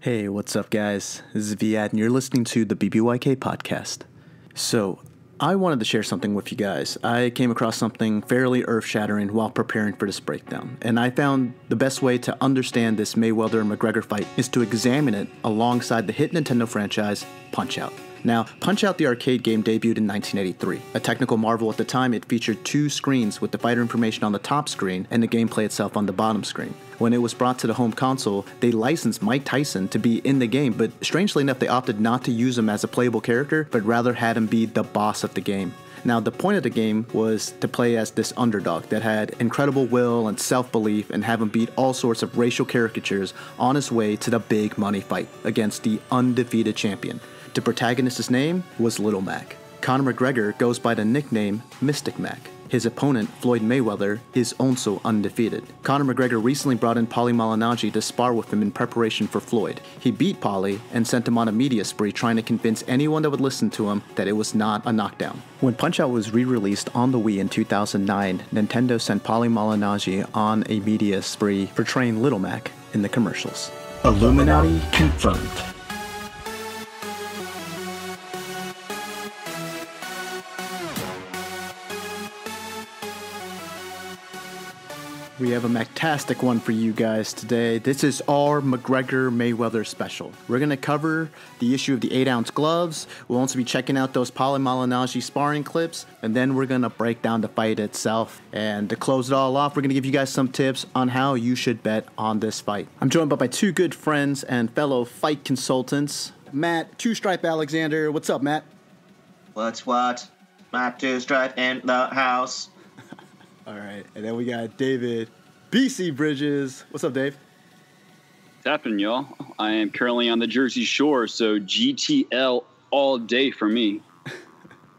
Hey, what's up, guys? This is Viet, and you're listening to the BBYK podcast. So, I wanted to share something with you guys. I came across something fairly earth-shattering while preparing for this breakdown, and I found the best way to understand this Mayweather-McGregor fight is to examine it alongside the hit Nintendo franchise, Punch-Out! Now, Punch-Out! The arcade game debuted in 1983. A technical marvel at the time, it featured two screens with the fighter information on the top screen and the gameplay itself on the bottom screen. When it was brought to the home console, they licensed Mike Tyson to be in the game, but strangely enough, they opted not to use him as a playable character, but rather had him be the boss of the game. Now, the point of the game was to play as this underdog that had incredible will and self-belief and have him beat all sorts of racial caricatures on his way to the big money fight against the undefeated champion. The protagonist's name was Little Mac. Conor McGregor goes by the nickname Mystic Mac. His opponent, Floyd Mayweather, is also undefeated. Conor McGregor recently brought in Pauli Malignaggi to spar with him in preparation for Floyd. He beat Pauli and sent him on a media spree trying to convince anyone that would listen to him that it was not a knockdown. When Punch-Out! Was re-released on the Wii in 2009, Nintendo sent Pauli Malignaggi on a media spree portraying Little Mac in the commercials. Illuminati confirmed. We have a fantastic one for you guys today. This is our McGregor-Mayweather special. We're going to cover the issue of the 8-ounce gloves. We'll also be checking out those Pauli Malignaggi sparring clips. And then we're going to break down the fight itself. And to close it all off, we're going to give you guys some tips on how you should bet on this fight. I'm joined by my two good friends and fellow fight consultants, Matt Two-Stripe Alexander. What's up, Matt? What's what? Matt Two-Stripe in the house. All right, and then we got David BC Bridges. What's up, Dave? What's happening, y'all? I am currently on the Jersey Shore, so GTL all day for me.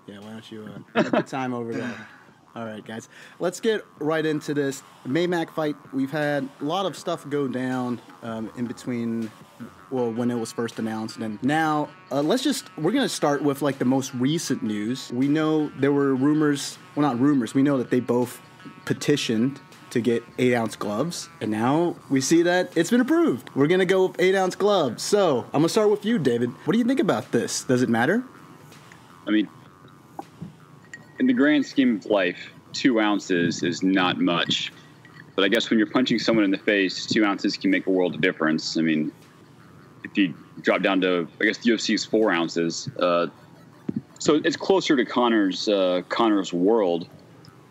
Yeah, why don't you have a good time over there? All right, guys, let's get right into this Maymac fight. We've had a lot of stuff go down in between, well, when it was first announced, and now we're going to start with like the most recent news. We know there were rumors, well, not rumors, we know that they both petitioned to get 8-ounce gloves, and now we see that it's been approved. We're gonna go with 8-ounce gloves. So I'm gonna start with you, David. What do you think about this? Does it matter? I mean, in the grand scheme of life, 2 ounces is not much, but I guess when you're punching someone in the face, 2 ounces can make a world of difference. I mean, if you drop down to, I guess the UFC is 4 ounces, so it's closer to Conor's world.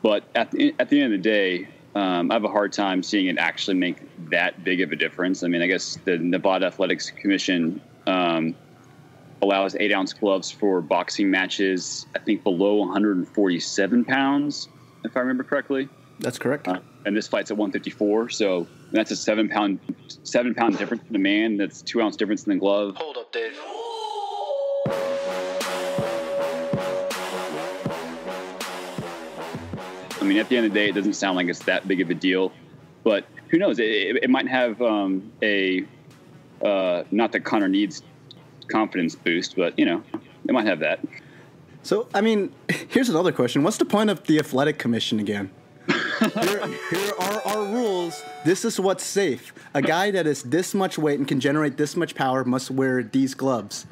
But at the end of the day, I have a hard time seeing it actually make that big of a difference. I mean, I guess the Nevada Athletics Commission allows 8-ounce gloves for boxing matches, I think below 147 pounds, if I remember correctly. That's correct. And this fight's at 154, so that's a 7 pound difference in the man. That's 2 ounce difference in the glove. Hold up, Dave. I mean, at the end of the day, it doesn't sound like it's that big of a deal, but who knows? It might have not that Conor needs confidence boost, but, you know, it might have that. So, I mean, here's another question. What's the point of the Athletic Commission again? Here are our rules. This is what's safe. A guy that is this much weight and can generate this much power must wear these gloves,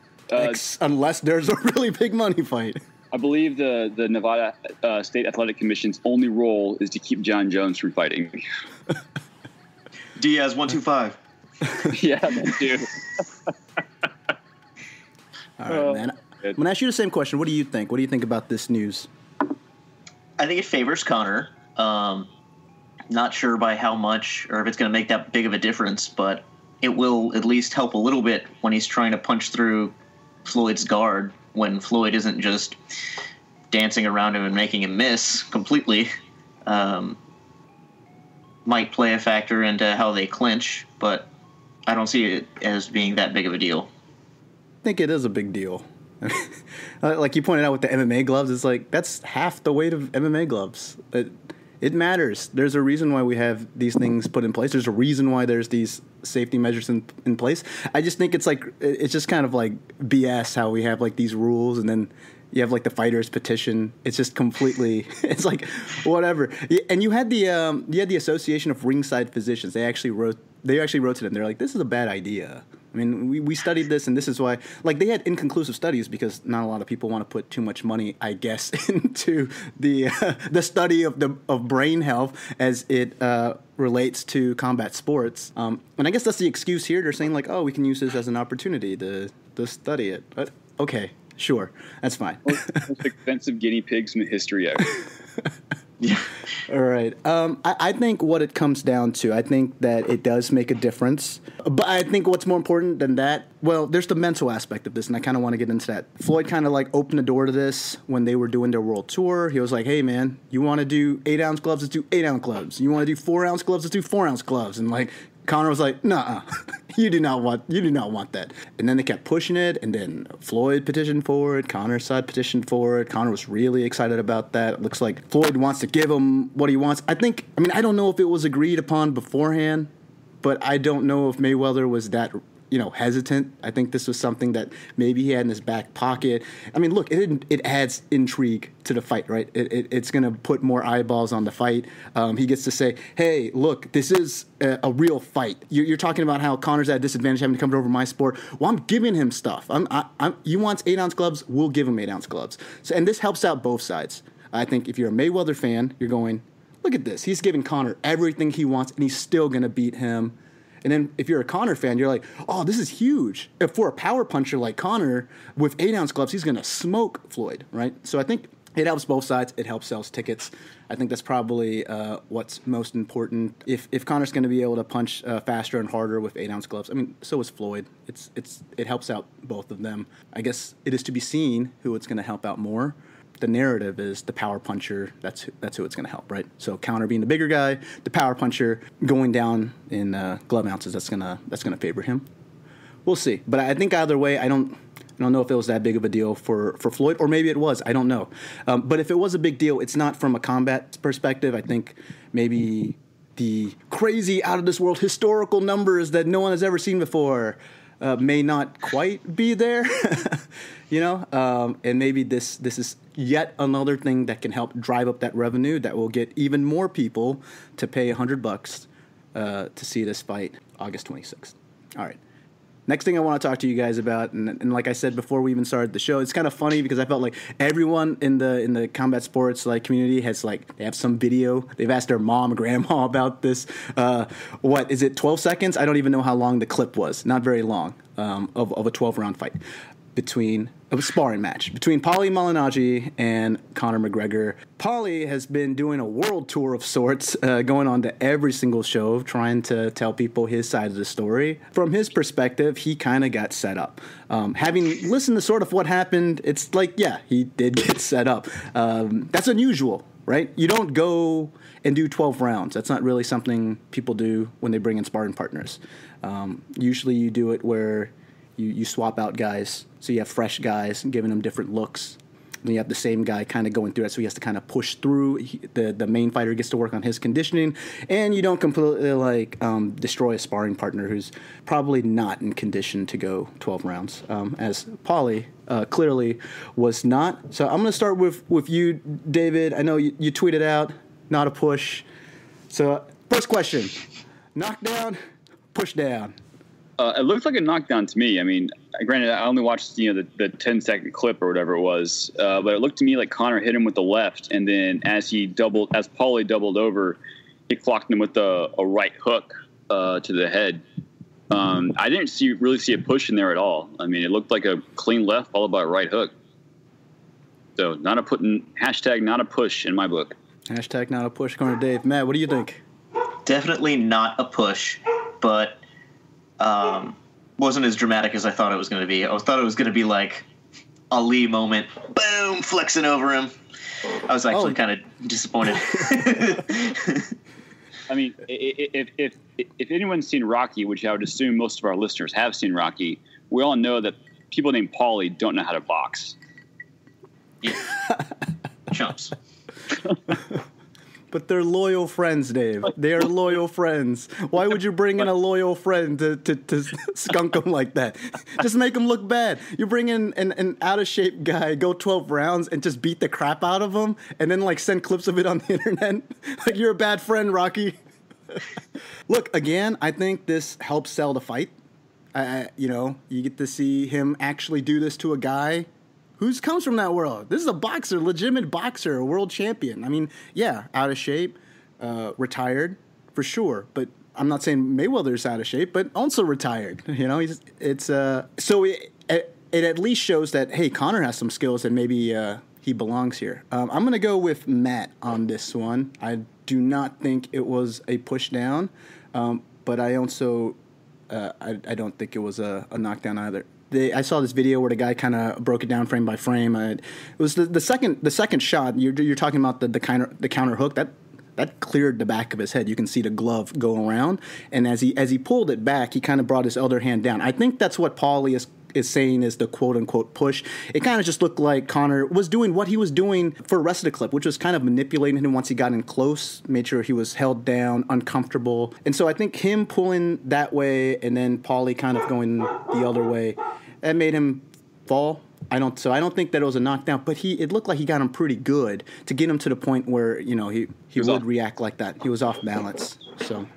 unless there's a really big money fight. I believe the Nevada State Athletic Commission's only role is to keep John Jones from fighting. Diaz 125. Yeah, that too. All right, man. I'm going to ask you the same question. What do you think? What do you think about this news? I think it favors Conor. Not sure by how much or if it's going to make that big of a difference, but it will at least help a little bit when he's trying to punch through Floyd's guard, when Floyd isn't just dancing around him and making him miss completely. Might play a factor into how they clinch, but I don't see it as being that big of a deal. I think it is a big deal. Like you pointed out with the MMA gloves, it's like that's half the weight of MMA gloves. It matters. There's a reason why we have these things put in place. There's a reason why there's these safety measures in place. I just think it's just kind of like BS how we have like these rules and then you have like the fighters petition. It's just completely. It's like whatever. And you had the Association of Ringside Physicians. They actually wrote to them. They're like, this is a bad idea. I mean, we studied this, and this is why, like, they had inconclusive studies because not a lot of people want to put too much money, I guess, into the study of brain health as it relates to combat sports. And I guess that's the excuse here. They're saying, like, oh, we can use this as an opportunity to study it. But, okay, sure, that's fine. Most expensive guinea pigs in the history ever. Yeah. All right. I think what it comes down to, I think that it does make a difference. But I think what's more important than that, well, there's the mental aspect of this, and I kind of want to get into that. Floyd kind of like opened the door to this when they were doing their world tour. He was like, hey, man, you want to do 8-ounce gloves? Let's do 8-ounce gloves. You want to do 4-ounce gloves? Let's do 4-ounce gloves. And like, Conor was like, nah, you do not want that. And then they kept pushing it, and then Floyd petitioned for it, Conor's side petitioned for it. Conor was really excited about that. It looks like Floyd wants to give him what he wants. I don't know if it was agreed upon beforehand, but I don't know if Mayweather was that hesitant. I think this was something that maybe he had in his back pocket. I mean, look, it adds intrigue to the fight, right? It's going to put more eyeballs on the fight. He gets to say, hey, look, this is a real fight. You're talking about how Conor's at a disadvantage having to come over my sport. Well, I'm giving him stuff. You want 8-ounce gloves? We'll give him 8-ounce gloves. And this helps out both sides. I think if you're a Mayweather fan, you're going, look at this. He's giving Conor everything he wants, and he's still going to beat him. And then if you're a Conor fan, you're like, oh, this is huge. If for a power puncher like Conor with 8-ounce gloves, he's going to smoke Floyd, right? So I think it helps both sides. It helps sell tickets. I think that's probably what's most important. If Conor's going to be able to punch faster and harder with 8-ounce gloves, I mean, so is Floyd. It helps out both of them. I guess it is to be seen who it's going to help out more. The narrative is the power puncher. That's who it's going to help, right? So Conor being the bigger guy, the power puncher going down in glove ounces. That's gonna favor him. We'll see. But I think either way, I don't know if it was that big of a deal for Floyd, or maybe it was. I don't know. But if it was a big deal, it's not from a combat perspective. I think maybe the crazy, out of this world historical numbers that no one has ever seen before may not quite be there. And maybe this is yet another thing that can help drive up that revenue that will get even more people to pay $100 to see this fight August 26th. All right. Next thing I want to talk to you guys about, and like I said before we even started the show, it's kind of funny because I felt like everyone in the combat sports community has they have some video. They've asked their mom, grandma about this. What is it? 12 seconds? I don't even know how long the clip was. Not very long. Of a 12-round fight a sparring match between Pauli Malignaggi and Conor McGregor. Pauli has been doing a world tour of sorts, going on to every single show, trying to tell people his side of the story. From his perspective, he kind of got set up. Having listened to sort of what happened, it's like, yeah, he did get set up. That's unusual, right? You don't go and do 12 rounds. That's not really something people do when they bring in sparring partners. Usually you do it where you swap out guys, so you have fresh guys giving them different looks. Then you have the same guy kind of going through it, so he has to kind of push through. The main fighter gets to work on his conditioning, and you don't completely destroy a sparring partner who's probably not in condition to go 12 rounds, as Pauli clearly was not. So I'm going to start with you, David. I know you tweeted out, not a push. So first question, knockdown, push down. It looked like a knockdown to me. I mean, granted, I only watched the 10-second clip or whatever it was, but it looked to me like Conor hit him with the left, and then as Pauli doubled over, he clocked him with a right hook to the head. I didn't really see a push in there at all. I mean, it looked like a clean left followed by a right hook. So not a push in my book. Hashtag not a push, Conor Dave. Matt, what do you think? Definitely not a push, but wasn't as dramatic as I thought it was going to be. I thought it was going to be like a Lee moment, boom, flexing over him. I was actually kind of disappointed. I mean, if anyone's seen Rocky, which I would assume most of our listeners have seen Rocky, we all know that people named Paulie don't know how to box. Yeah. Chumps. But they're loyal friends, Dave. They are loyal friends. Why would you bring in a loyal friend to skunk them like that? Just make them look bad. You bring in an out-of-shape guy, go 12 rounds, and just beat the crap out of him, and then send clips of it on the internet. Like, you're a bad friend, Rocky. Look, again, I think this helps sell the fight. You get to see him actually do this to a guy who comes from that world. This is a boxer, legitimate boxer, a world champion. I mean, yeah, out of shape, retired for sure. But I'm not saying Mayweather's out of shape, but also retired. So it at least shows that, hey, Conor has some skills and maybe he belongs here. I'm going to go with Matt on this one. I do not think it was a push down, but I also I don't think it was a knockdown either. I saw this video where the guy kind of broke it down frame by frame. It was the second shot. You're talking about the counter hook that cleared the back of his head. You can see the glove go around, and as he pulled it back, he kind of brought his other hand down. I think that's what Paulie is saying is the quote-unquote push. It kind of just looked like Conor was doing what he was doing for the rest of the clip, which was kind of manipulating him once he got in close, made sure he was held down, uncomfortable. And so I think him pulling that way and then Paulie kind of going the other way, that made him fall. I don't think that it was a knockdown, but it looked like he got him pretty good to get him to the point where, he would react like that. He was off balance. So,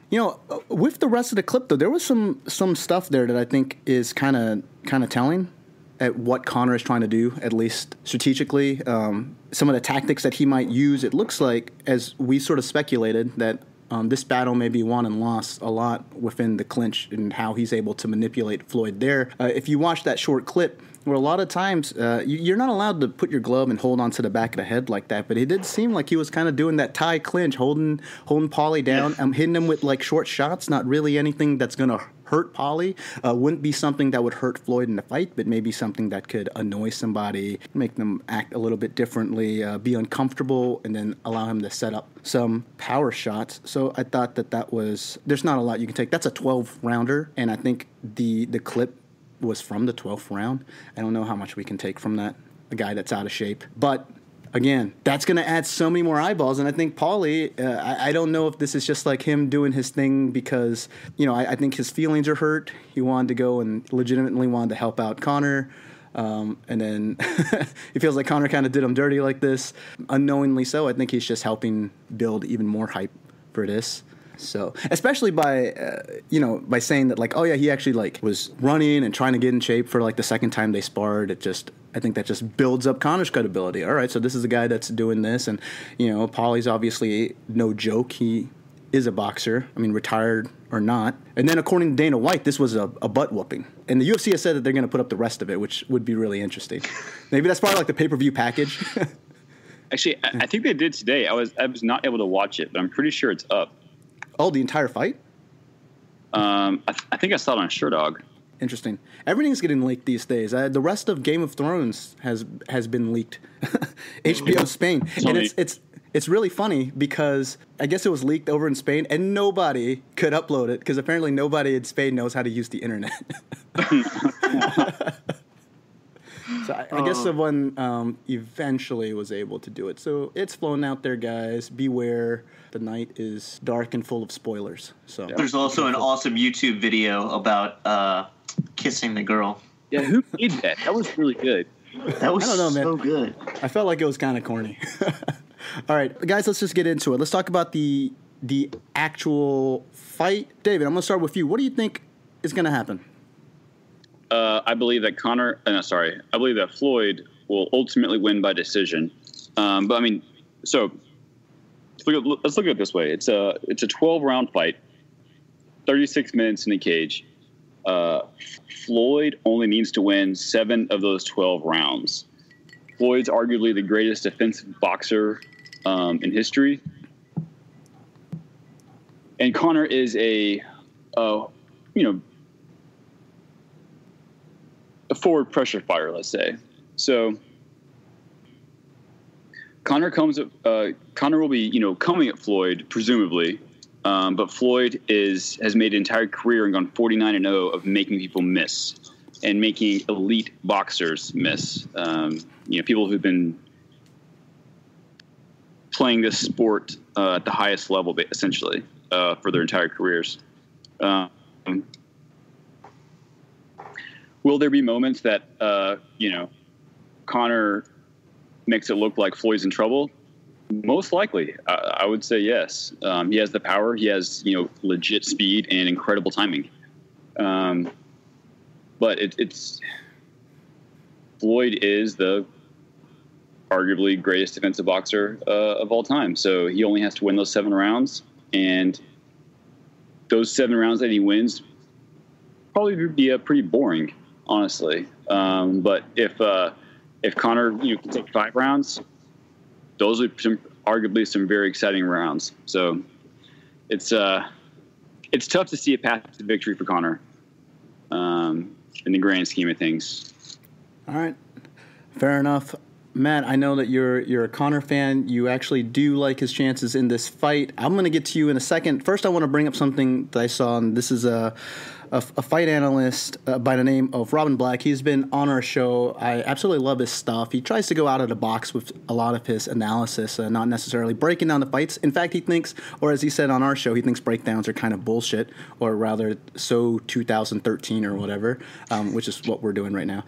with the rest of the clip though, there was some stuff there that I think is kind of telling at what Conor is trying to do, at least strategically. Some of the tactics that he might use, it looks like, as we sort of speculated, that this battle may be won and lost a lot within the clinch and how he's able to manipulate Floyd there. If you watch that short clip, where a lot of times you're not allowed to put your glove and hold onto the back of the head like that, but it did seem like he was kind of doing that Thai clinch, holding Paulie down, hitting him with like short shots, not really anything that's going to hurt Paulie. Wouldn't be something that would hurt Floyd in the fight, but maybe something that could annoy somebody, make them act a little bit differently, be uncomfortable, and then allow him to set up some power shots. So I thought that was, there's not a lot you can take. That's a 12-rounder, and I think the clip was from the 12th round. I don't know how much we can take from that, a guy that's out of shape. But again, that's going to add so many more eyeballs. And I think Paulie, I don't know if this is just like him doing his thing because, I think his feelings are hurt. He wanted to go and legitimately wanted to help out Conor. And then he feels like Conor kind of did him dirty like this. Unknowingly so, I think he's just helping build even more hype for this. So, especially by saying that, like, oh yeah, he actually like was running and trying to get in shape for like the second time they sparred. I think that just builds up Conor's credibility. All right, so this is a guy that's doing this, and Paulie's obviously no joke. He is a boxer. I mean, retired or not. And then according to Dana White, this was a butt whooping. And the UFC has said that they're going to put up the rest of it, which would be really interesting. Maybe that's part of like the pay-per-view package. Actually, I think they did today. I was not able to watch it, but I'm pretty sure it's up. Oh, the entire fight? I think I saw it on SureDog. Interesting. Everything's getting leaked these days. The rest of Game of Thrones has been leaked. HBO Spain, and it's really funny because I guess it was leaked over in Spain, and nobody could upload it because apparently nobody in Spain knows how to use the internet. So I guess someone eventually was able to do it. So it's flown out there, guys. Beware. The night is dark and full of spoilers. So there's also an awesome YouTube video about kissing the girl. Yeah, who made that? That was really good. That was I don't know, man. So good. I felt like it was kind of corny. All right, guys, let's just get into it. Let's talk about the actual fight. David, I'm going to start with you. What do you think is going to happen? I believe that I believe that Floyd will ultimately win by decision. But I mean, so let's look at it this way. It's a 12-round fight, 36 minutes in the cage. Floyd only needs to win 7 of those 12 rounds. Floyd's arguably the greatest defensive boxer in history. And Conor is a forward pressure fighter, let's say. So Conor will be, coming at Floyd, presumably. But Floyd has made an entire career and gone 49-0 of making people miss and making elite boxers miss. People who've been playing this sport at the highest level, essentially, for their entire careers. Will there be moments that, Conor makes it look like Floyd's in trouble? Most likely. I would say yes. He has the power. He has, legit speed and incredible timing. but it's Floyd is the arguably greatest defensive boxer of all time. So he only has to win those 7 rounds, and those 7 rounds that he wins probably would be pretty boring, honestly. But if Conor can take 5 rounds, those are arguably some very exciting rounds. So it's tough to see a path to victory for Conor in the grand scheme of things. All right, fair enough. Matt, I know that you're a Conor fan. You actually do like his chances in this fight. I'm going to get to you in a second. First, I want to bring up something that I saw, and this is a fight analyst by the name of Robin Black. He's been on our show. I absolutely love his stuff. He tries to go out of the box with a lot of his analysis, not necessarily breaking down the fights. In fact, he thinks, or as he said on our show, he thinks breakdowns are kind of bullshit, or rather, so 2013 or whatever, which is what we're doing right now.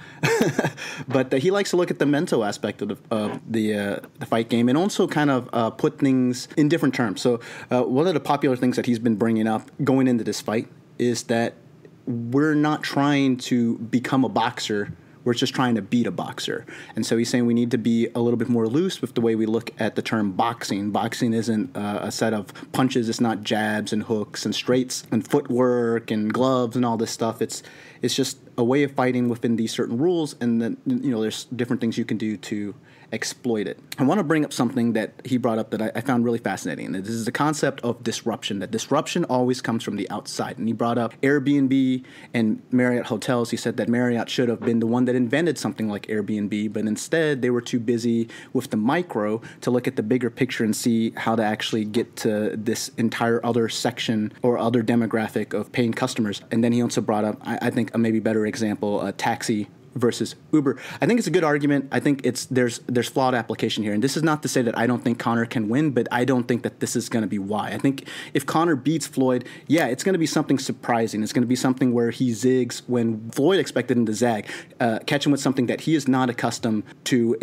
But he likes to look at the mental aspect of the fight game and also kind of put things in different terms. So one of the popular things that he's been bringing up going into this fight is that we're not trying to become a boxer. We're just trying to beat a boxer. And so he's saying we need to be a little bit more loose with the way we look at the term boxing. Boxing isn't a set of punches. It's not jabs and hooks and straights and footwork and gloves and all this stuff. It's just a way of fighting within these certain rules, and then there's different things you can do to exploit it. I want to bring up something that he brought up that I found really fascinating. And this is the concept of disruption, that disruption always comes from the outside. And he brought up Airbnb and Marriott hotels. He said that Marriott should have been the one that invented something like Airbnb, but instead they were too busy with the micro to look at the bigger picture and see how to actually get to this entire other section or other demographic of paying customers. And then he also brought up, I think, a maybe better example, a taxi versus Uber. I think it's a good argument. I think there's flawed application here. And this is not to say that I don't think Conor can win, but I don't think that this is going to be why. I think if Conor beats Floyd, yeah, it's going to be something surprising. It's going to be something where he zigs when Floyd expected him to zag, catch him with something that he is not accustomed to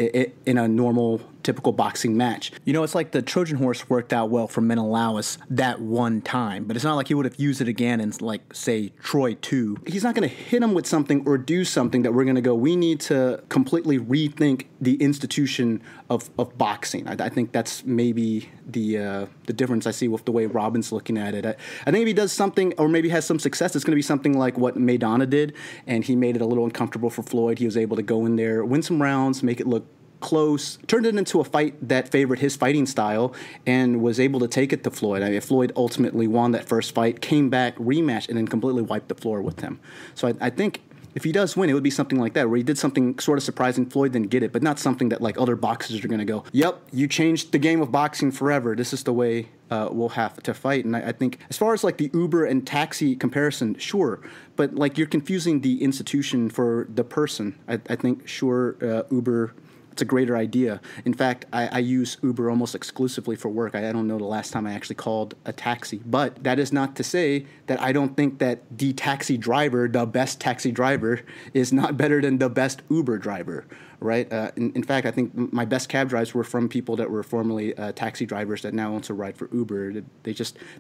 in a normal, typical boxing match. It's like the Trojan horse worked out well for Menelaus that one time, but it's not like he would have used it again in, like, say, Troy 2. He's not going to hit him with something or do something that we're going to go, we need to completely rethink the institution of boxing. I think that's maybe the difference I see with the way Robin's looking at it. I think if he does something or maybe has some success, it's going to be something like what Maidana did, and he made it a little uncomfortable for Floyd. He was able to go in there, win some rounds, make it look close, turned it into a fight that favored his fighting style, and was able to take it to Floyd. I mean, Floyd ultimately won that first fight, came back, rematched, and then completely wiped the floor with him. So I think if he does win, it would be something like that, where he did something sort of surprising. Floyd didn't get it, but not something that, like, other boxers are going to go, yep, you changed the game of boxing forever. This is the way we'll have to fight. And I think as far as, like, the Uber and taxi comparison, sure. But, like, you're confusing the institution for the person. I think, sure, Uber, it's a greater idea. In fact, I use Uber almost exclusively for work. I don't know the last time I actually called a taxi. But that is not to say that I don't think that the taxi driver, the best taxi driver, is not better than the best Uber driver, right? In fact, I think my best cab drives were from people that were formerly taxi drivers that now also ride for Uber.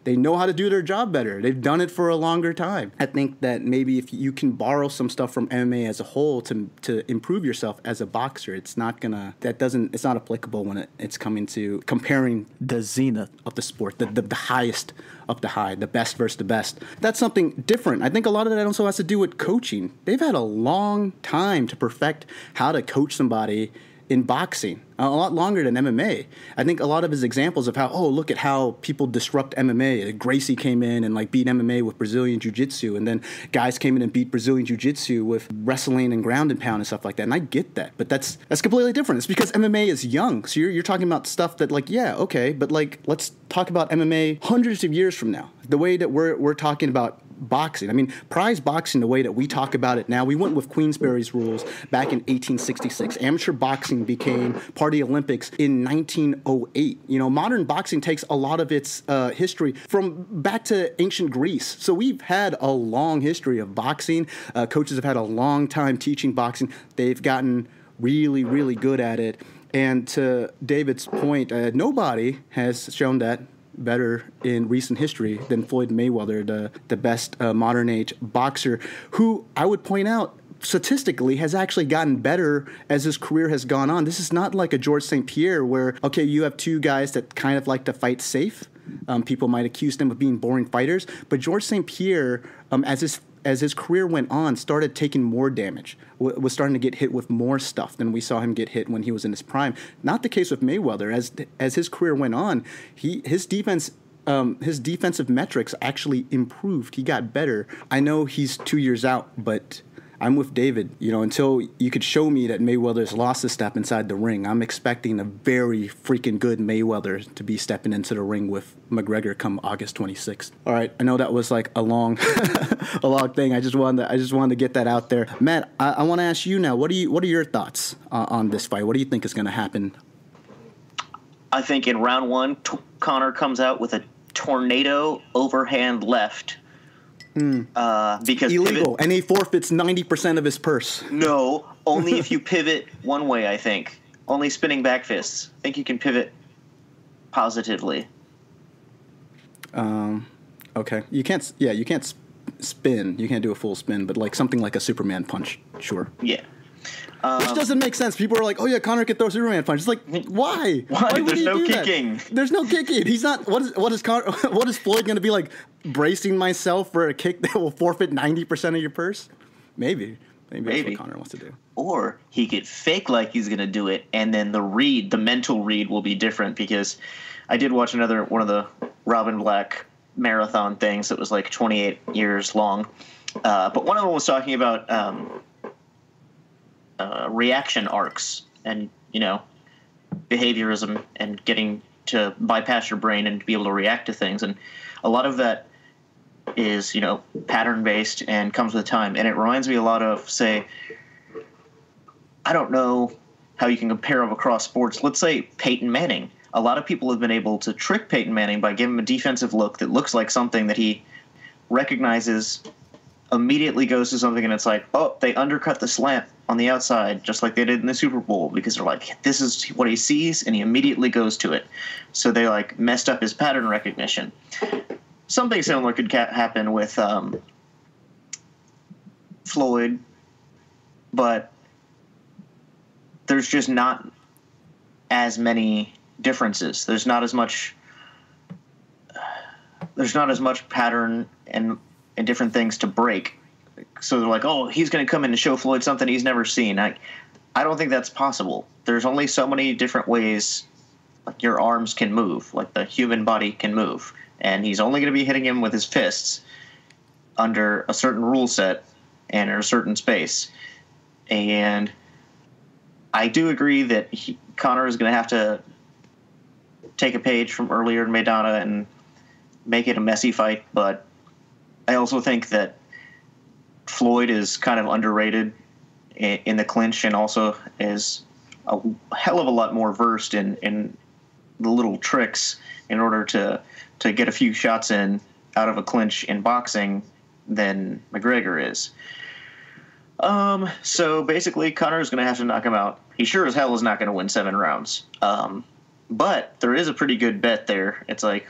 They know how to do their job better. They've done it for a longer time. I think that maybe if you can borrow some stuff from MMA as a whole to improve yourself as a boxer, it's not applicable when it's coming to comparing the zenith of the sport, the highest of the high, the best versus the best. That's something different. I think a lot of that also has to do with coaching. They've had a long time to perfect how to coach somebody in boxing, a lot longer than MMA. I think a lot of his examples of how, look at how people disrupt MMA. Gracie came in and, like, beat MMA with Brazilian Jiu-Jitsu, and then guys came in and beat Brazilian Jiu-Jitsu with wrestling and ground and pound and stuff like that. And I get that, but that's completely different. It's because MMA is young, so you're talking about stuff that, like, yeah, okay, but, like, let's talk about MMA hundreds of years from now. The way that we're talking about boxing. I mean, prize boxing, the way that we talk about it now, we went with Queensberry's rules back in 1866. Amateur boxing became part of the Olympics in 1908. Modern boxing takes a lot of its history from back to ancient Greece. So we've had a long history of boxing. Coaches have had a long time teaching boxing. They've gotten really, really good at it. And to David's point, nobody has shown that better in recent history than Floyd Mayweather, the best modern age boxer, who I would point out statistically has actually gotten better as his career has gone on. This is not like a Georges St. Pierre where, okay, you have two guys that kind of like to fight safe. People might accuse them of being boring fighters, but Georges St. Pierre, as his career went on, started taking more damage, was starting to get hit with more stuff than we saw him get hit when he was in his prime. Not the case with Mayweather. As his career went on, his defensive metrics actually improved. He got better. I know he's 2 years out, but I'm with David. Until you could show me that Mayweather's lost a step inside the ring, I'm expecting a very freaking good Mayweather to be stepping into the ring with McGregor come August 26th. All right, I know that was like a long, a long thing. I just wanted to get that out there. Matt, I want to ask you now. What are your thoughts on this fight? What do you think is going to happen? I think in round one, Conor comes out with a tornado overhand left. Because illegal, and he forfeits 90% of his purse. No, only if you pivot one way, I think. Only spinning back fists. I think you can pivot positively. Okay. You can't spin. You can't do a full spin, but like something like a Superman punch, sure. Yeah. Which doesn't make sense. People are like, "Oh yeah, Conor can throw Superman punch." It's like, why? Why? There's no kicking. There's no kicking. He's not. What is Floyd going to be like? Bracing myself for a kick that will forfeit 90% of your purse? Maybe that's what Conor wants to do. Or he could fake like he's going to do it, and then the mental read will be different. Because I did watch one of the Robin Black marathon things that was like 28 years long, but one of them was talking about reaction arcs and behaviorism and getting to bypass your brain and to be able to react to things, and a lot of that is pattern based and comes with time. And it reminds me a lot of, say, I don't know how you can compare them across sports. Let's say Peyton Manning. A lot of people have been able to trick Peyton Manning by giving him a defensive look that looks like something that he recognizes, immediately goes to something, and it's like, oh, they undercut the slant on the outside, just like they did in the Super Bowl, because they're like, this is what he sees, and he immediately goes to it. So they like messed up his pattern recognition. Something similar could happen with Floyd, but there's just not as many differences. There's not as much pattern and different things to break. So they're like, oh, he's going to come in and show Floyd something he's never seen. I don't think that's possible. There's only so many different ways like your arms can move, like the human body can move. And he's only going to be hitting him with his fists under a certain rule set and in a certain space. And I do agree that Conor is going to have to take a page from earlier in Maidana and make it a messy fight. But I also think that Floyd is kind of underrated in the clinch, and also is a hell of a lot more versed in the little tricks in order to get a few shots in out of a clinch in boxing than McGregor is. So basically, Conor is going to have to knock him out. He sure as hell is not going to win 7 rounds. But there is a pretty good bet there. It's like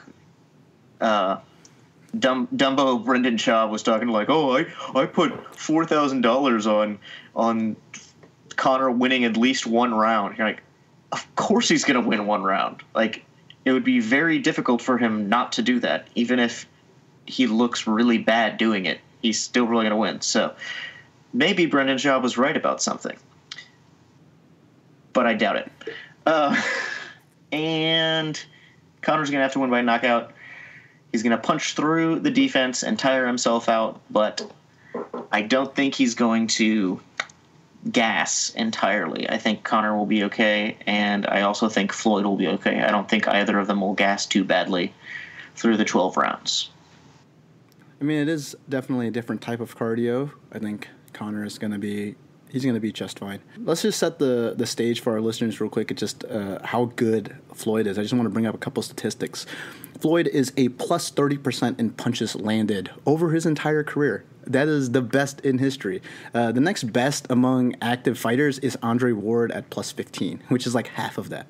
Dumbo Brendan Shaw was talking like, oh, I put $4,000 on Conor winning at least 1 round. You're like, of course he's going to win 1 round. Like, it would be very difficult for him not to do that. Even if he looks really bad doing it, he's still really going to win. So maybe Brendan Shaw was right about something, but I doubt it. And Conor's going to have to win by knockout. He's going to punch through the defense and tire himself out, but I don't think he's going to gas entirely. I think Conor will be okay, and I also think Floyd will be okay. I don't think either of them will gas too badly through the 12 rounds. I mean, it is definitely a different type of cardio. I think Conor is going to be just fine. Let's just set the stage for our listeners real quick at just how good Floyd is. I just want to bring up a couple statistics. Floyd is a plus 30% in punches landed over his entire career. That is the best in history. The next best among active fighters is Andre Ward at plus 15, which is like half of that.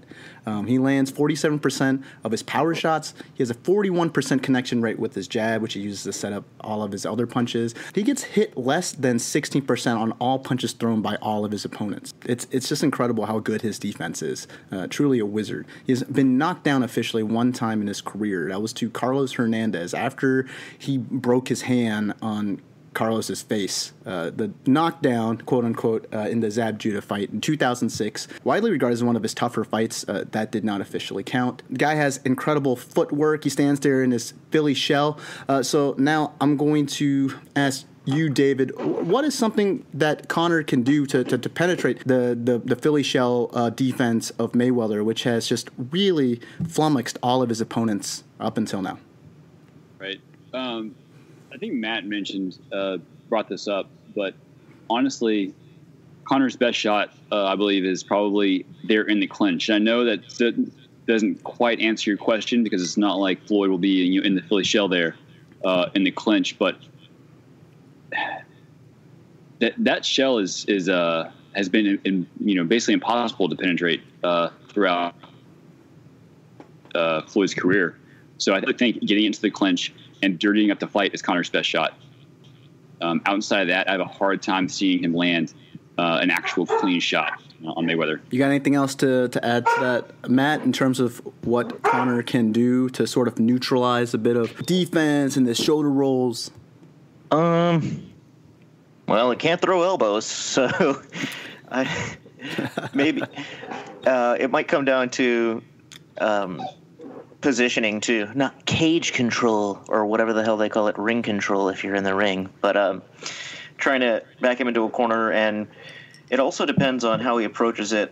He lands 47% of his power shots. He has a 41% connection rate with his jab, which he uses to set up all of his other punches. He gets hit less than 16% on all punches thrown by all of his opponents. It's just incredible how good his defense is. Truly a wizard. He's been knocked down officially one time in his career. That was to Carlos Hernandez after he broke his hand on Carlos's face. The knockdown, quote unquote, in the Zab Judah fight in 2006, widely regarded as one of his tougher fights. That did not officially count. The guy has incredible footwork. He stands there in his Philly shell. So now I'm going to ask you, David, what is something that Conor can do to penetrate the Philly shell defense of Mayweather, which has just really flummoxed all of his opponents up until now? Right. I think Matt brought this up, but honestly, Conor's best shot, I believe, is probably there in the clinch. And I know that doesn't quite answer your question because it's not like Floyd will be in the Philly shell there in the clinch, but that shell has been basically impossible to penetrate throughout Floyd's career. So I think getting into the clinch and dirtying up the fight is Conor's best shot. Outside of that, I have a hard time seeing him land an actual clean shot on Mayweather. You got anything else to add to that, Matt, in terms of what Conor can do to sort of neutralize a bit of defense and the shoulder rolls? Well, it can't throw elbows, so maybe it might come down to positioning too, not cage control or whatever the hell they call it, ring control if you're in the ring, but trying to back him into a corner. And it also depends on how he approaches it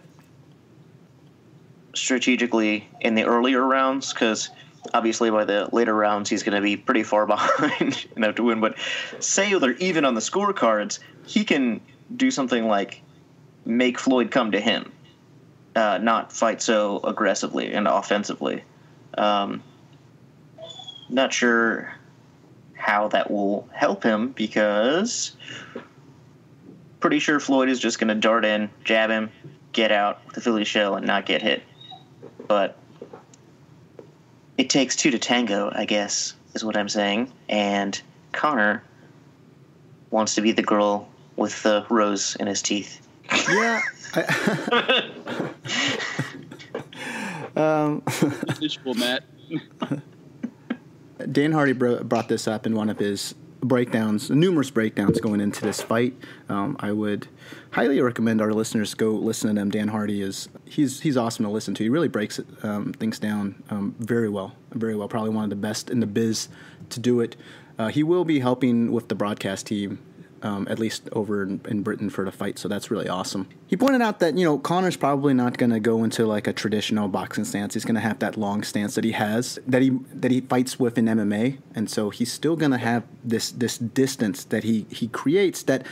strategically in the earlier rounds, because obviously by the later rounds he's going to be pretty far behind and have to win. But say they're even on the scorecards, he can do something like make Floyd come to him, not fight so aggressively and offensively. Not sure how that will help him, because pretty sure Floyd is just going to dart in, jab him, get out with the Philly shell, and not get hit. But it takes two to tango, I guess, is what I'm saying. And Conor wants to be the girl with the rose in his teeth. Yeah. Visual, Matt. Dan Hardy brought this up in one of his breakdowns, numerous breakdowns going into this fight. I would highly recommend our listeners go listen to him. Dan Hardy he's awesome to listen to. He really breaks things down very well. Probably one of the best in the biz to do it. He will be helping with the broadcast team, at least over in Britain for the fight, so that's really awesome. He pointed out that, Conor's probably not going to go into like a traditional boxing stance. He's going to have that long stance that he has, that he fights with in MMA, and so he's still going to have this distance that he creates that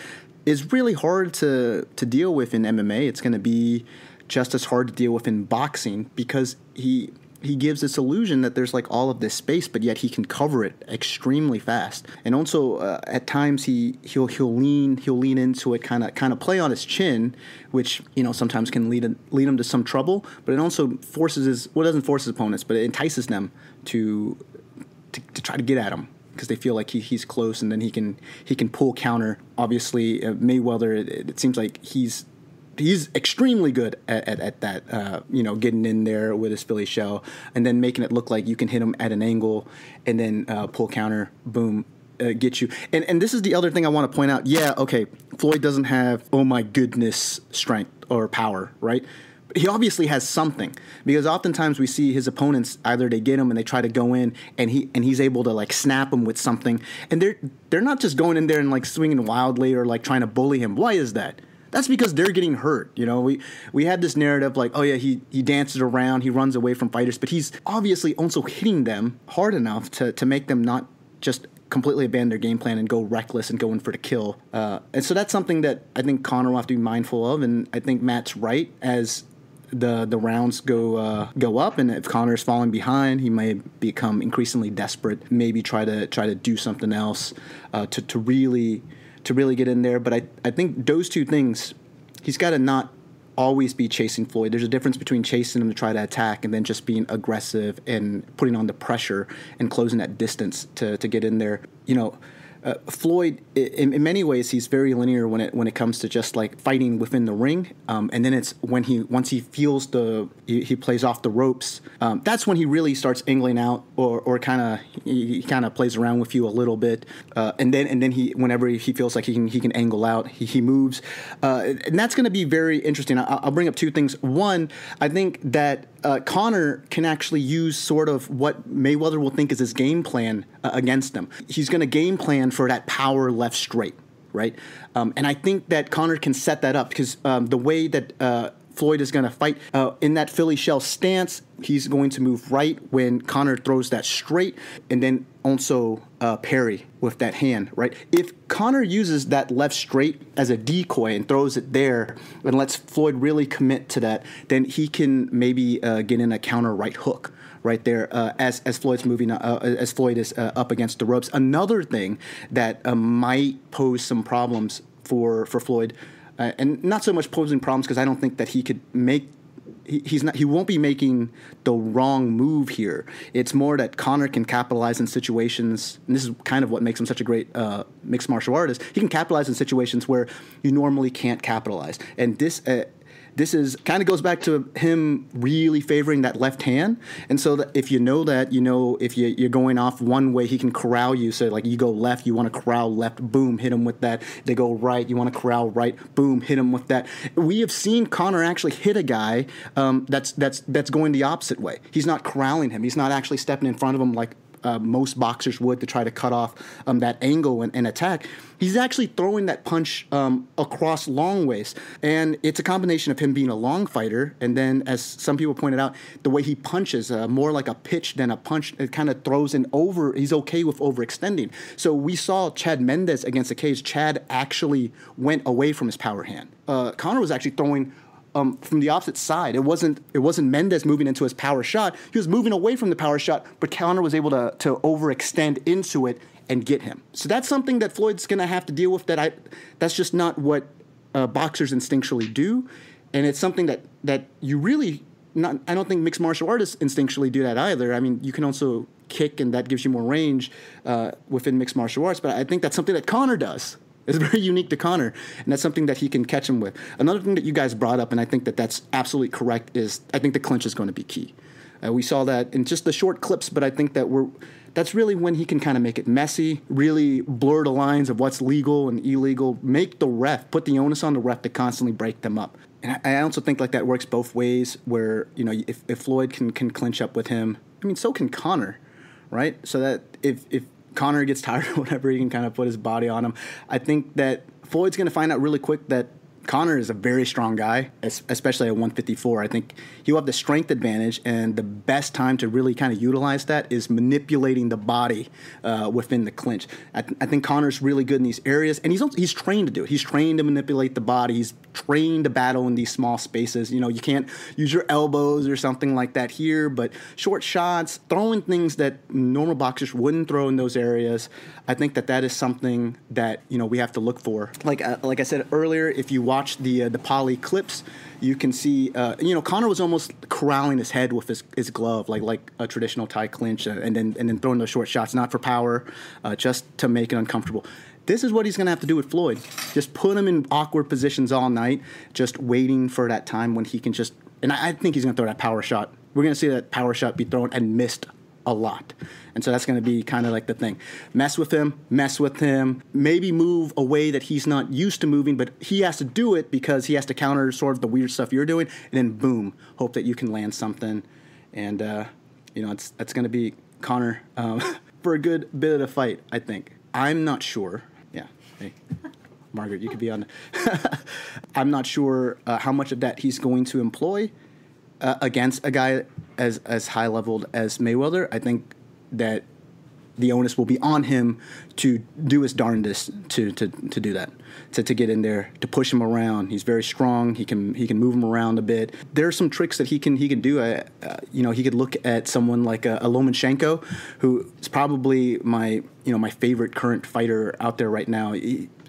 is really hard to deal with in MMA. It's going to be just as hard to deal with in boxing, because he gives this illusion that there's like all of this space, but yet he can cover it extremely fast. And also at times he'll lean into it, kind of play on his chin, which sometimes can lead him to some trouble. But it also doesn't force his opponents, but it entices them to try to get at him, because they feel like he's close, and then he can pull counter. Obviously, Mayweather, it seems like he's extremely good at that, getting in there with his Philly shell and then making it look like you can hit him at an angle and then pull counter, boom, get you. And this is the other thing I want to point out. Yeah, okay, Floyd doesn't have, oh my goodness, strength or power, right? He obviously has something, because oftentimes we see his opponents, either they get him and they try to go in and he's able to like snap him with something, and they're not just going in there and like swinging wildly or like trying to bully him. Why is that? That's because they're getting hurt. We had this narrative like, oh yeah, he dances around, he runs away from fighters, but he's obviously also hitting them hard enough to make them not just completely abandon their game plan and go reckless and go in for the kill. And so that's something that I think Conor will have to be mindful of, and I think Matt's right. As the rounds go up, and if Conor's falling behind, he may become increasingly desperate, maybe try to do something else to really get in there. But I think those two things, he's got to not always be chasing Floyd. There's a difference between chasing him to try to attack and then just being aggressive and putting on the pressure and closing that distance to get in there. Floyd, in many ways, he's very linear when it comes to just like fighting within the ring, and then it's once he feels he plays off the ropes. That's when he really starts angling out, or he kind of plays around with you a little bit, and then whenever he feels like he can angle out, he moves, and that's going to be very interesting. I'll bring up two things. One, I think that Conor can actually use sort of what Mayweather will think is his game plan against him. He's going to game plan for that power left straight, right? And I think that Conor can set that up because the way that Floyd is going to fight in that Philly shell stance, he's going to move right when Conor throws that straight, and then also parry with that hand, right? If Conor uses that left straight as a decoy and throws it there and lets Floyd really commit to that, then he can maybe get in a counter right hook right there as Floyd's moving, as Floyd is up against the ropes. Another thing that might pose some problems for Floyd, and not so much posing problems because I don't think that he could make. He won't be making the wrong move here. It's more that Conor can capitalize in situations, and this is kind of what makes him such a great mixed martial artist. He can capitalize in situations where you normally can't capitalize, and this is kind of goes back to him really favoring that left hand. And so that if you know that, if you're going off one way, he can corral you. So like you go left, you want to corral left, boom, hit him with that. They go right, you want to corral right, boom, hit him with that. We have seen Conor actually hit a guy that's going the opposite way. He's not corralling him. He's not actually stepping in front of him like most boxers would to try to cut off that angle and attack. He's actually throwing that punch across long ways. And it's a combination of him being a long fighter, and then, as some people pointed out, the way he punches, more like a pitch than a punch. It kind of throws in over. He's okay with overextending. So we saw Chad Mendes against the cage. Chad actually went away from his power hand. Conor was actually throwing from the opposite side. It wasn't Mendes moving into his power shot. He was moving away from the power shot, but Conor was able to overextend into it and get him. So that's something that Floyd's going to have to deal with. That's just not what boxers instinctually do, and it's something that you really not. I don't think mixed martial artists instinctually do that either. I mean, you can also kick, and that gives you more range within mixed martial arts. But I think that's something that Conor does. It's very unique to Conor, and that's something that he can catch him with. Another thing that you guys brought up, and I think that that's absolutely correct, is I think the clinch is going to be key. We saw that in just the short clips, but I think that that's really when he can kind of make it messy, really blur the lines of what's legal and illegal, make the ref, put the onus on the ref to constantly break them up. And I also think like that works both ways, where if Floyd can clinch up with him, I mean, so can Conor, right? So that if Conor gets tired or whatever, he can kind of put his body on him. I think that Floyd's going to find out really quick that Conor is a very strong guy, especially at 154. I think he'll have the strength advantage, and the best time to really kind of utilize that is manipulating the body within the clinch. I think Conor's really good in these areas, and he's trained to do it. He's trained to manipulate the body. He's trained to battle in these small spaces. You can't use your elbows or something like that here, but short shots, throwing things that normal boxers wouldn't throw in those areas. I think that is something that we have to look for. Like I said earlier, if you watch the Pauli clips, you can see Conor was almost corralling his head with his glove, like a traditional Thai clinch, and then throwing those short shots, not for power, just to make it uncomfortable. This is what he's going to have to do with Floyd. Just put him in awkward positions all night, just waiting for that time when he can just. And I think he's going to throw that power shot. We're going to see that power shot be thrown and missed a lot. And so that's going to be kind of like the thing. Mess with him, maybe move a way that he's not used to moving, but he has to do it because he has to counter sort of the weird stuff you're doing, and then boom, hope that you can land something. And, that's going to be Conor for a good bit of the fight, I think. I'm not sure. Yeah. Hey, Margaret, you could be on. I'm not sure how much of that he's going to employ against a guy as high-leveled as Mayweather. I think that the onus will be on him to do his darndest to do that, to get in there, to push him around. He's very strong. He can move him around a bit. There are some tricks that he can do. He could look at someone like a Lomachenko, who is probably my favorite current fighter out there right now.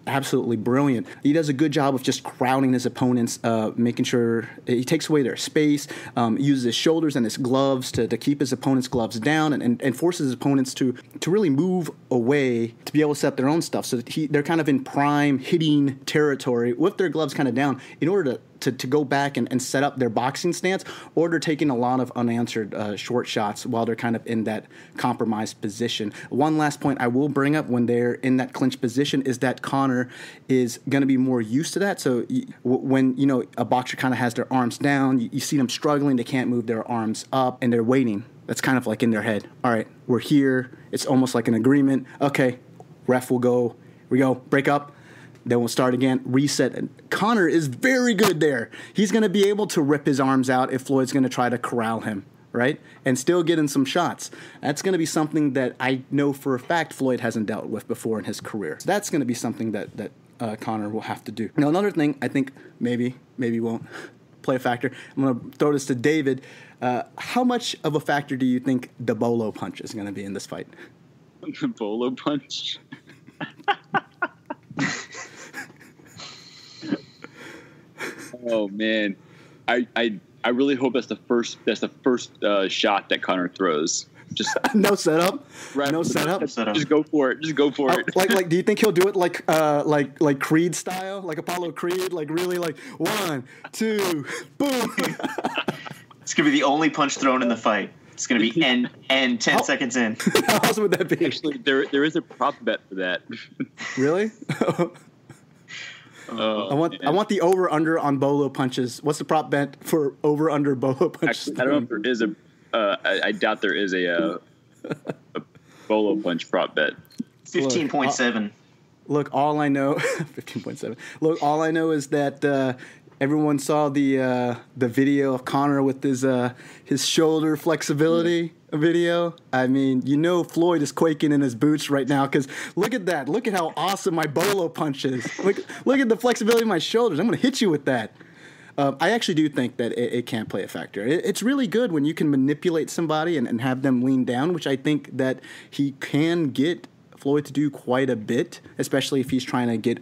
absolutely brilliant. He does a good job of just crowding his opponents, making sure he takes away their space, uses his shoulders and his gloves to keep his opponent's gloves down, and forces his opponents to really move away to be able to set up their own stuff. So they're kind of in prime hitting territory with their gloves kind of down in order to go back and set up their boxing stance, or they're taking a lot of unanswered short shots while they're kind of in that compromised position. One last point I will bring up when they're in that clinch position is that Conor is going to be more used to that. So when, you know, a boxer kind of has their arms down, you see them struggling, they can't move their arms up, and they're waiting. That's kind of like in their head. All right, we're here. It's almost like an agreement. Okay, ref will go. Here we go. Break up. Then we'll start again, reset. And Conor is very good there. He's going to be able to rip his arms out if Floyd's going to try to corral him, right? And still get in some shots. That's going to be something that I know for a fact Floyd hasn't dealt with before in his career. So that's going to be something that Conor will have to do. Now, another thing I think maybe won't play a factor. I'm going to throw this to David. How much of a factor do you think the bolo punch is going to be in this fight? The bolo punch? Oh man, I really hope that's the first shot that Conor throws. Just no setup. Right, no setup. Just go for it. Just go for it. Like, do you think he'll do it like Creed style, like Apollo Creed, like really like 1, 2, boom? It's gonna be the only punch thrown in the fight. It's gonna be end 10 seconds in. How awesome would that be? Actually, there is a prop bet for that. Really? I want the over under on bolo punches. What's the prop bet for over under bolo punches? Actually, I don't know if there is a. I doubt there is a bolo punch prop bet. 15.7. Look, all I know, 15.7. Look, all I know is that everyone saw the video of Conor with his shoulder flexibility video. I mean, you know, Floyd is quaking in his boots right now because look at that. Look at how awesome my bolo punch is. Look at the flexibility of my shoulders. I'm going to hit you with that. I actually do think that it can play a factor. It's really good when you can manipulate somebody and have them lean down, which I think that he can get Floyd to do quite a bit, especially if he's trying to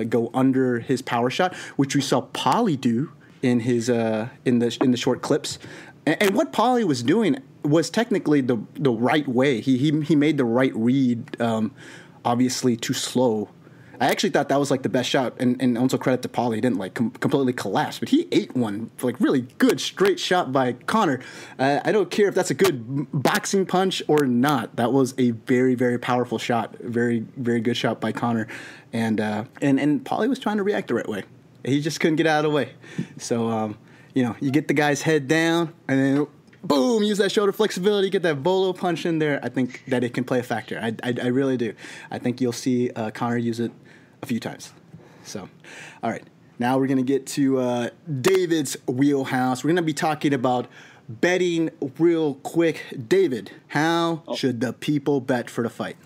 go under his power shot, which we saw Paulie do in his in the short clips. And what Paulie was doing was technically the right way. He made the right read, obviously too slow. I actually thought that was like the best shot, and also credit to Paulie. He didn't like completely collapse, but he ate one like really good straight shot by Conor. I don't care if that's a good boxing punch or not. That was a very, very powerful shot, very, very good shot by Conor, and Paulie was trying to react the right way. He just couldn't get out of the way. So you get the guy's head down, and then boom, use that shoulder flexibility, get that bolo punch in there. I think that it can play a factor. I really do. I think you'll see Conor use it a few times. So, all right. Now we're going to get to David's wheelhouse. We're going to be talking about betting real quick. David, how should the people bet for the fight?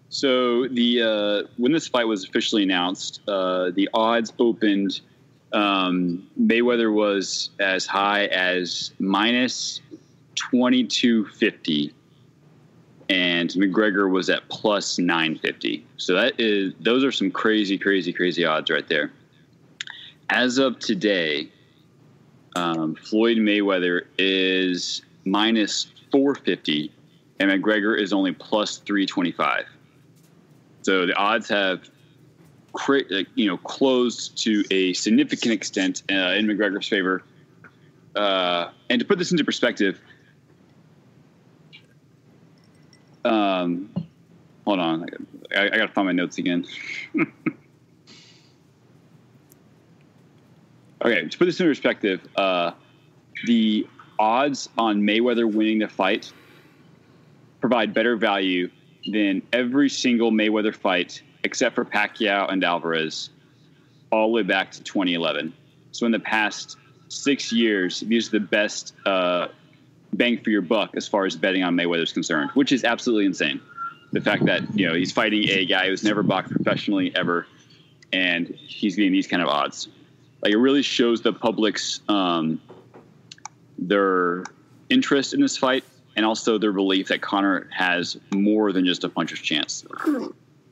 So when this fight was officially announced, the odds opened. Mayweather was as high as minus 2250, and McGregor was at plus 950. So those are some crazy, crazy, crazy odds right there. As of today, Floyd Mayweather is minus 450, and McGregor is only plus 325. So the odds have closed to a significant extent in McGregor's favor. And to put this into perspective, hold on, I got to find my notes again. Okay, to put this into perspective, the odds on Mayweather winning the fight provide better value than every single Mayweather fight except for Pacquiao and Alvarez, all the way back to 2011. So in the past 6 years, these are the best bang for your buck as far as betting on Mayweather is concerned, which is absolutely insane. The fact that he's fighting a guy who's never boxed professionally ever, and he's getting these kind of odds. Like, it really shows the public's their interest in this fight, and also their belief that Conor has more than just a puncher's chance.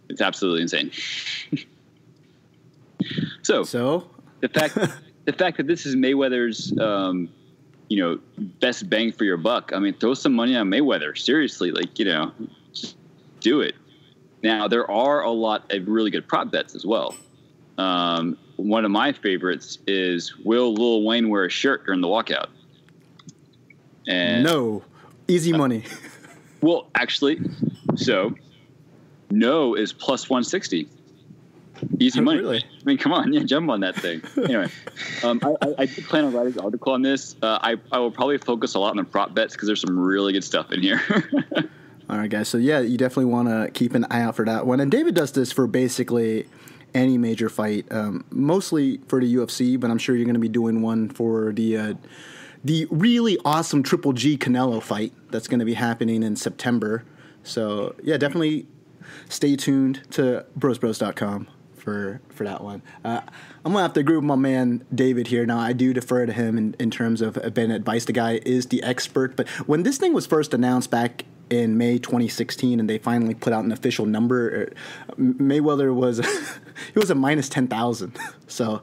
It's absolutely insane. So the fact that this is Mayweather's, best bang for your buck. I mean, throw some money on Mayweather. Seriously, just do it. Now, there are a lot of really good prop bets as well. One of my favorites is, will Lil Wayne wear a shirt during the walkout? And no. Easy money. Well, actually, no is plus 160. Easy money. Really? I mean, come on, jump on that thing. Anyway, I do plan on writing an article on this. I will probably focus a lot on the prop bets because there's some really good stuff in here. All right, guys. So, yeah, you definitely want to keep an eye out for that one. And David does this for basically any major fight, mostly for the UFC, but I'm sure you're going to be doing one for the really awesome Triple G Canelo fight that's going to be happening in September. So, yeah, definitely stay tuned to brosbros.com for that one. I'm going to have to agree with my man David here. Now, I do defer to him in terms of advice. The guy is the expert. But when this thing was first announced back in May 2016 and they finally put out an official number, Mayweather was he was a minus 10,000. So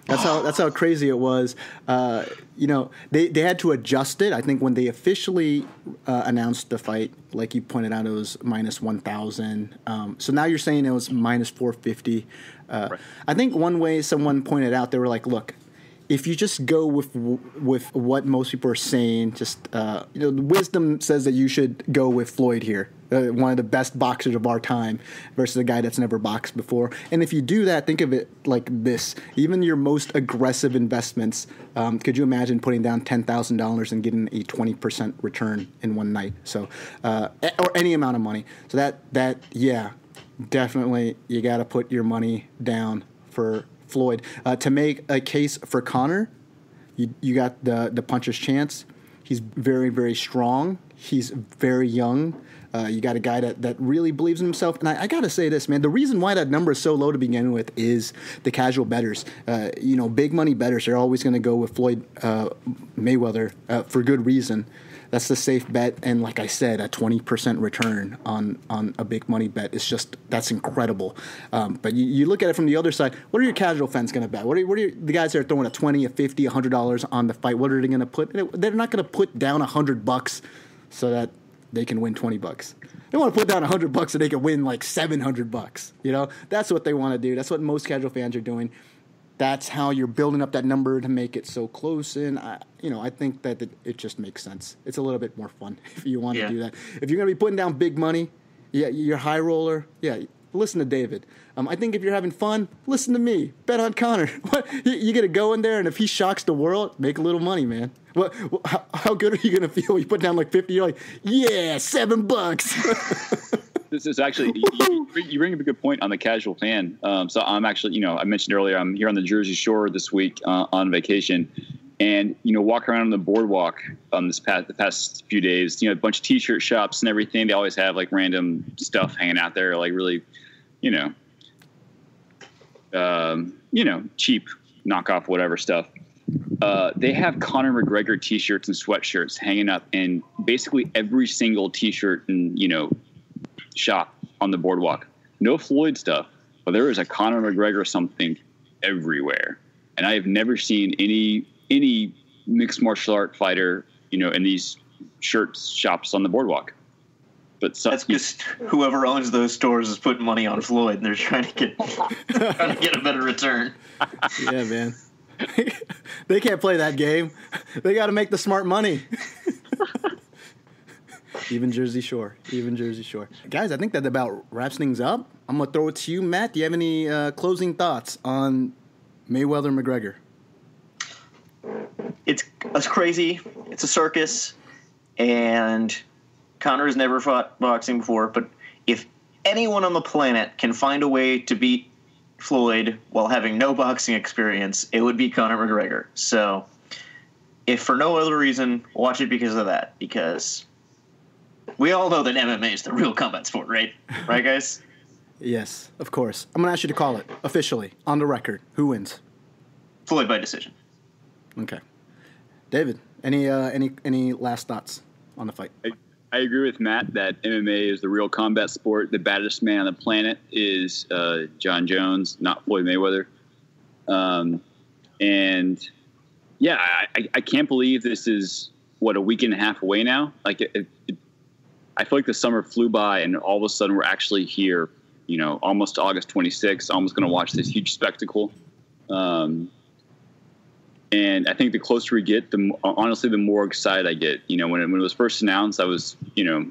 that's how crazy it was. They had to adjust it. I think when they officially announced the fight, like you pointed out, it was minus 1,000. So now you're saying it was minus 450. Right. I think one way someone pointed out, they were like, look, if you just go with what most people are saying, just the wisdom says that you should go with Floyd here, one of the best boxers of our time, versus a guy that's never boxed before. And if you do that, think of it like this: even your most aggressive investments, could you imagine putting down $10,000 and getting a 20% return in one night? So, or any amount of money. So that definitely you got to put your money down for Floyd. To make a case for Conor, you got the puncher's chance. He's very, very strong. He's very young. You got a guy that really believes in himself. And I got to say this, man, the reason why that number is so low to begin with is the casual bettors. Big money bettors are always going to go with Floyd Mayweather for good reason. That's the safe bet, and like I said, a 20% return on a big money bet is that's incredible. But you look at it from the other side. What are your casual fans going to bet? What are the guys that are throwing a $20, a $50, $100 on the fight? What are they going to put? They're not going to put down $100 so that they can win $20. They want to put down $100 so they can win like $700. That's what they want to do. That's what most casual fans are doing. That's how you're building up that number to make it so close. And I think that it just makes sense. It's a little bit more fun if you want to do that. If you're going to be putting down big money, you're a high roller. Yeah, listen to David. I think if you're having fun, listen to me. Bet on Conor. You get to go in there, and if he shocks the world, make a little money, man. How good are you going to feel? You put down like 50, you're like, yeah, $7. This is actually, you bring up a good point on the casual fan. So I'm actually, I mentioned earlier, I'm here on the Jersey Shore this week on vacation, and walk around on the boardwalk the past few days. A bunch of T-shirt shops and everything. They always have like random stuff hanging out there, like really, cheap knockoff whatever stuff. They have Conor McGregor T-shirts and sweatshirts hanging up in basically every single T-shirt and shop on the boardwalk. No Floyd stuff, but there is a Conor McGregor something everywhere, and I have never seen any mixed martial art fighter in these shops on the boardwalk. But that's just whoever owns those stores is putting money on Floyd, and they're trying to get a better return. Yeah, man. They can't play that game. They got to make the smart money. Even Jersey Shore. Guys, I think that about wraps things up. I'm going to throw it to you, Matt. Do you have any closing thoughts on Mayweather-McGregor? It's crazy. It's a circus. And Conor has never fought boxing before. But if anyone on the planet can find a way to beat Floyd while having no boxing experience, it would be Conor McGregor. So if for no other reason, watch it because of that. Because we all know that MMA is the real combat sport, right? Right, guys? Yes, of course. I'm going to ask you to call it officially, on the record. Who wins? Floyd by decision. Okay. David, any last thoughts on the fight? I agree with Matt that MMA is the real combat sport. The baddest man on the planet is John Jones, not Floyd Mayweather. And yeah, I can't believe this is a week and a half away now. Like I feel like the summer flew by, and all of a sudden we're actually here. Almost August 26th. Almost going to watch this huge spectacle. And I think the closer we get, honestly, the more excited I get. When it was first announced, I was, I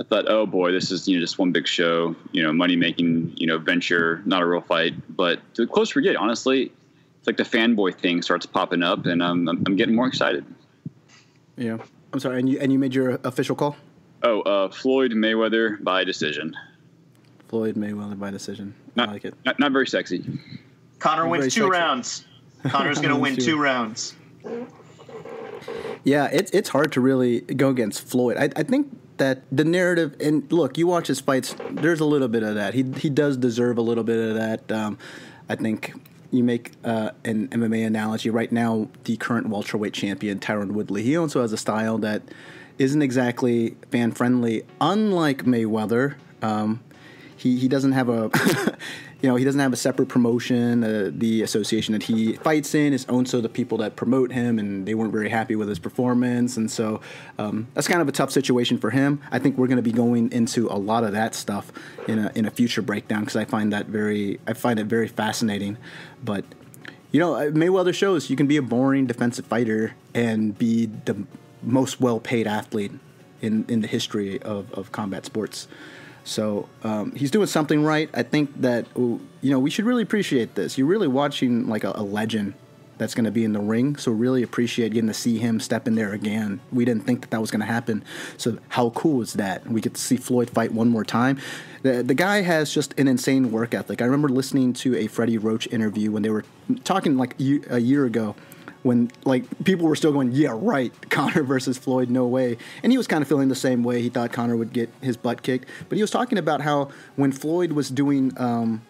thought, oh boy, this is, just one big show, money making, venture, not a real fight. But the closer we get, honestly, it's like the fanboy thing starts popping up, and I'm getting more excited. Yeah. I'm sorry. And you made your official call? Floyd Mayweather by decision. Floyd Mayweather by decision. I like it. Not very sexy. Conor wins 2 rounds. Conor's going to win 2 rounds. Yeah, it's hard to really go against Floyd. I think that the narrative, and look, you watch his fights, there's a little bit of that. He does deserve a little bit of that. I think you make an MMA analogy. Right now, the current welterweight champion, Tyron Woodley, he also has a style that isn't exactly fan-friendly. Unlike Mayweather, he doesn't have a... he doesn't have a separate promotion. The association that he fights in is owned so the people that promote him, and they weren't very happy with his performance. And so that's kind of a tough situation for him. I think we're going to be going into a lot of that stuff in a future breakdown because I find it very fascinating. But, Mayweather shows you can be a boring defensive fighter and be the most well-paid athlete in the history of combat sports. So he's doing something right. I think that, we should really appreciate this. You're really watching like a legend that's going to be in the ring. So really appreciate getting to see him step in there again. We didn't think that was going to happen. So how cool is that? We get to see Floyd fight one more time. The guy has just an insane work ethic. I remember listening to a Freddie Roach interview when they were talking like a year ago, when people were still going, yeah, right, Conor versus Floyd, no way. And he was kind of feeling the same way. He thought Conor would get his butt kicked. But he was talking about how when Floyd was doing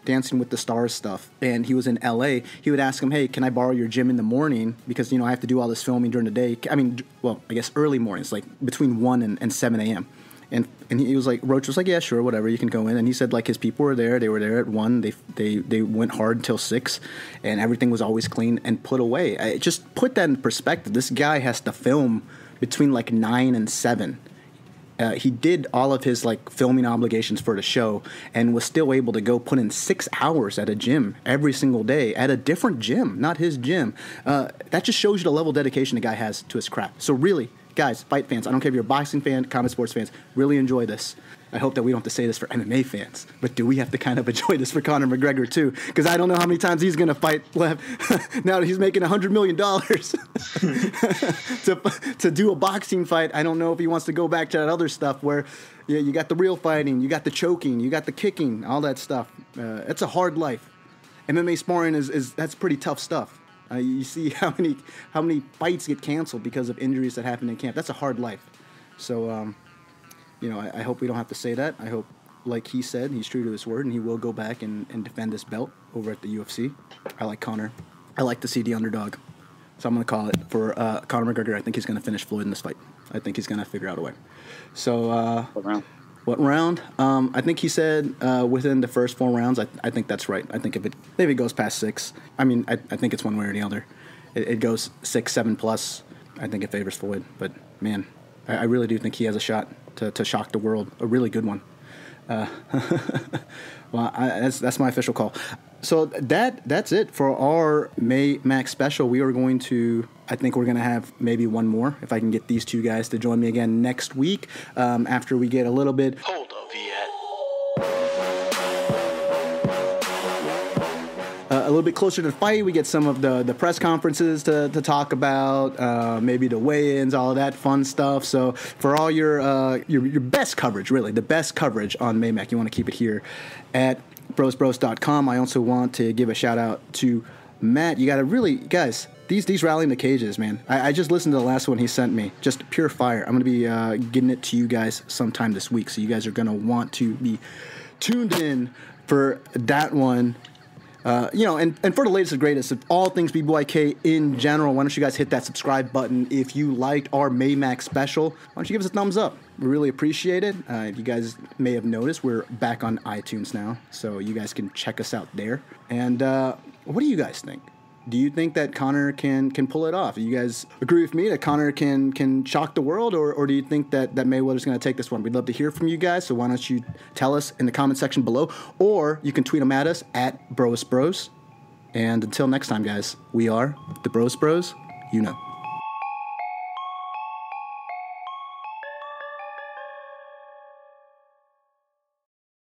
Dancing with the Stars stuff and he was in L.A., he would ask him, hey, can I borrow your gym in the morning? Because, I have to do all this filming during the day. I guess early mornings, like between 1 and 7 a.m. And he was like, Roach was like, yeah, sure, whatever, you can go in. And he said, his people were there. They were there at 1. They went hard until 6, and everything was always clean and put away. I just put that in perspective. This guy has to film between 9 and 7. He did all of his filming obligations for the show and was still able to go put in 6 hours at a gym every single day at a different gym, not his gym. That just shows you the level of dedication the guy has to his craft. So really, guys, fight fans, I don't care if you're a boxing fan, combat sports fans, really enjoy this. I hope that we don't have to say this for MMA fans, but do we have to kind of enjoy this for Conor McGregor too? Because I don't know how many times he's going to fight left now that he's making $100 million to do a boxing fight. I don't know if he wants to go back to that other stuff where you got the real fighting, you got the choking, you got the kicking, all that stuff. It's a hard life. MMA sparring that's pretty tough stuff. You see how many fights get canceled because of injuries that happen in camp. That's a hard life. So, I hope we don't have to say that. I hope, like he said, he's true to his word, and he will go back and defend his belt over at the UFC. I like Conor. I like to see the underdog. So I'm going to call it for Conor McGregor. I think he's going to finish Floyd in this fight. I think he's going to figure out a way. So, what round? I think he said within the first 4 rounds. I think that's right. I think if it goes past 6, I think it's one way or the other. It goes 6, 7 plus. I think it favors Floyd. But man, I really do think he has a shot to shock the world. A really good one. Well, that's my official call. So that's it for our May Max special. We are going to. I think we're going to have maybe one more, if I can get these 2 guys to join me again next week after we get a little bit. Hold up, Viet. A little bit closer to the fight, we get some of the press conferences to talk about, maybe the weigh-ins, all of that fun stuff. So for all your best coverage, really, the best coverage on Maymac, you want to keep it here at brosbros.com. I also want to give a shout-out to Matt. You got to really, guys, these rallying the cages, man. I just listened to the last one he sent me. Just pure fire. I'm going to be getting it to you guys sometime this week, so you guys are going to want to be tuned in for that one. And for the latest and greatest of all things BBYK in general, why don't you guys hit that subscribe button if you liked our Maymax special? Why don't you give us a thumbs up? We really appreciate it. You guys may have noticed we're back on iTunes now, so you guys can check us out there. And what do you guys think? Do you think that Conor can pull it off? Do you guys agree with me that Conor can shock the world, or do you think that Mayweather's going to take this one? We'd love to hear from you guys, so why don't you tell us in the comment section below, or you can tweet them at us at BrosBros. And until next time, guys, we are the Bros. You know.